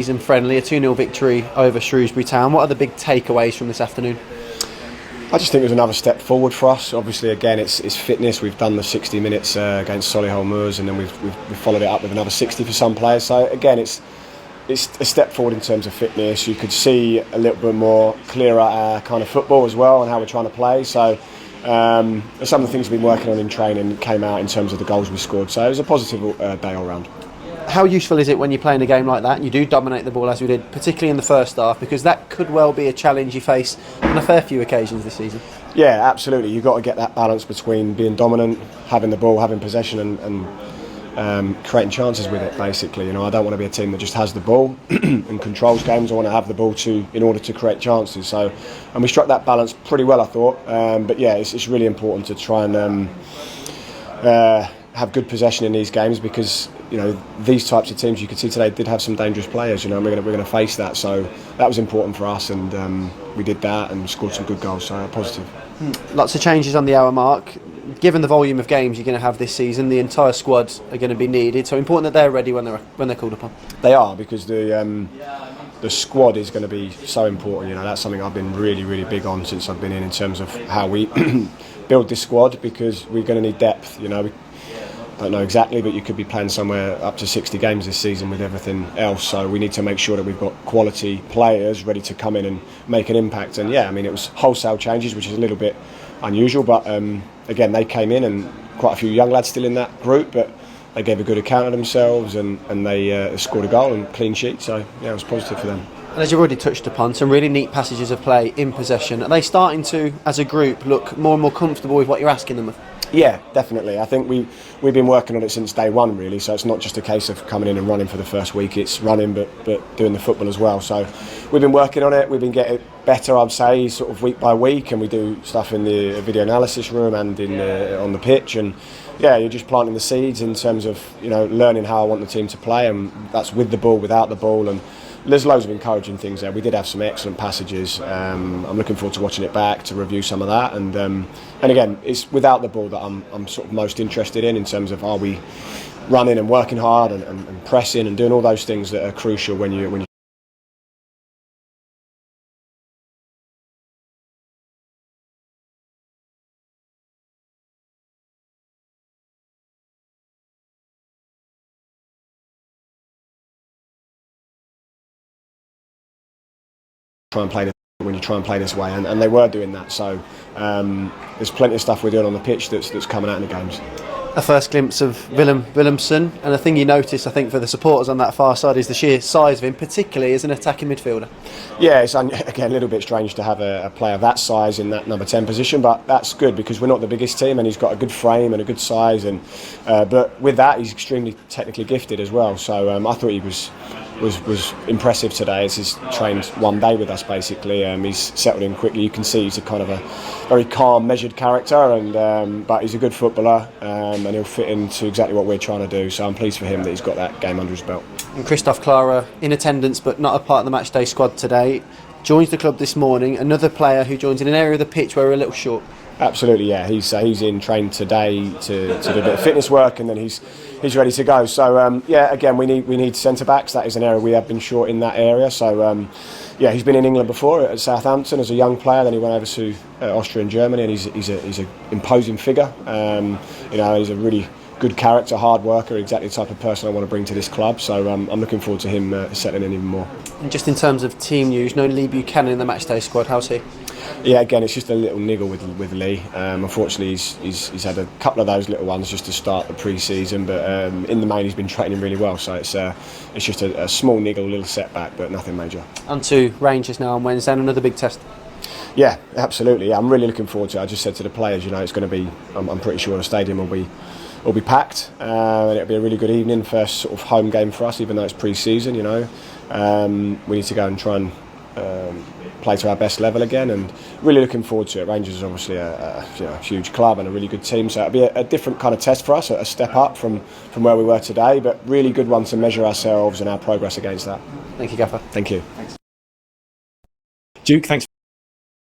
Season friendly, a 2-0 victory over Shrewsbury Town. What are the big takeaways from this afternoon? I just think it was another step forward for us. Obviously, again, it's fitness. We've done the 60 minutes against Solihull Moors, and then we've followed it up with another 60 for some players. So again, it's a step forward in terms of fitness. You could see a little bit more clearer kind of football as well, and how we're trying to play. So some of the things we've been working on in training came out in terms of the goals we scored. So it was a positive day all round. How useful is it when you're playing a game like that and you do dominate the ball as we did, particularly in the first half, because that could well be a challenge you face on a fair few occasions this season? Yeah, absolutely. You've got to get that balance between being dominant, having the ball, having possession, and creating chances with it. Basically, I don't want to be a team that just has the ball and controls games. I want to have the ball in order to create chances. So, and we struck that balance pretty well, I thought. But yeah, it's really important to try and have good possession in these games, because these types of teams you could see today did have some dangerous players. We're going to face that, so that was important for us, and we did that and scored some good goals. So positive. Lots of changes on the hour mark. Given the volume of games you're going to have this season, the entire squad are going to be needed. So important that they're ready when they're called upon. They are, because the squad is going to be so important. That's something I've been really, really big on since I've been in terms of how we build this squad, because we're going to need depth. I don't know exactly, but you could be playing somewhere up to 60 games this season with everything else. So we need to make sure that we've got quality players ready to come in and make an impact. And yeah, it was wholesale changes, which is a little bit unusual. But again, they came in, and quite a few young lads still in that group, but they gave a good account of themselves, and they scored a goal and clean sheet. So yeah, it was positive for them. And as you've already touched upon, some really neat passages of play in possession. Are they starting to, as a group, look more and more comfortable with what you're asking them of? Yeah, definitely. I think we've been working on it since day one, really. So it's not just a case of coming in and running for the first week. It's running, but doing the football as well. So we've been working on it. We've been getting better, I'd say, sort of week by week. And we do stuff in the video analysis room and on the pitch. And yeah, you're just planting the seeds in terms of learning how I want the team to play, and that's with the ball, without the ball, and there's loads of encouraging things there. We did have some excellent passages. I'm looking forward to watching it back to review some of that. And again, it's without the ball that I'm sort of most interested in terms of, are we running and working hard and pressing and doing all those things that are crucial when you try and play this way, and they were doing that. So there's plenty of stuff we're doing on the pitch that's coming out in the games. A first glimpse of Willemsen, and the thing you notice, I think, for the supporters on that far side is the sheer size of him, particularly as an attacking midfielder. Yeah, it's again a little bit strange to have a player that size in that number 10 position, but that's good because we're not the biggest team, and he's got a good frame and a good size, and but with that he's extremely technically gifted as well. So I thought he was impressive today, as he's trained one day with us basically. He's settled in quickly. You can see he's a kind of a very calm, measured character, and but he's a good footballer, and he'll fit into exactly what we're trying to do. So I'm pleased for him that he's got that game under his belt. And Christoph Clara, in attendance but not a part of the matchday squad today, joins the club this morning. Another player who joins in an area of the pitch where we're a little short. Absolutely, yeah. He's in trained today to do a bit of fitness work, and then he's ready to go. So yeah, again, we need centre backs. That is an area we have been short in that area. So yeah, he's been in England before at Southampton as a young player. Then he went over to Austria and Germany, and he's an imposing figure. He's a really good character, hard worker, exactly the type of person I want to bring to this club. So I'm looking forward to him settling in even more. And just in terms of team news, no Lee Buchanan in the matchday squad. How's he? Yeah, again, it's just a little niggle with Lee. Unfortunately, he's had a couple of those little ones just to start the pre-season, but in the main he's been training really well. So it's just a small niggle, little setback, but nothing major. On to Rangers now on Wednesday, and another big test. Yeah, absolutely. Yeah, I'm really looking forward to it. I just said to the players, it's going to be. I'm pretty sure the stadium will be packed, and it'll be a really good evening. First sort of home game for us, even though it's pre-season. We need to go and try and play to our best level again, and really looking forward to it. Rangers is obviously a huge club and a really good team, so it'll be a different kind of test for us, a step up from where we were today, but really good one to measure ourselves and our progress against that. Thank you, Gaffer. Thank you. Thanks. Duke, thanks.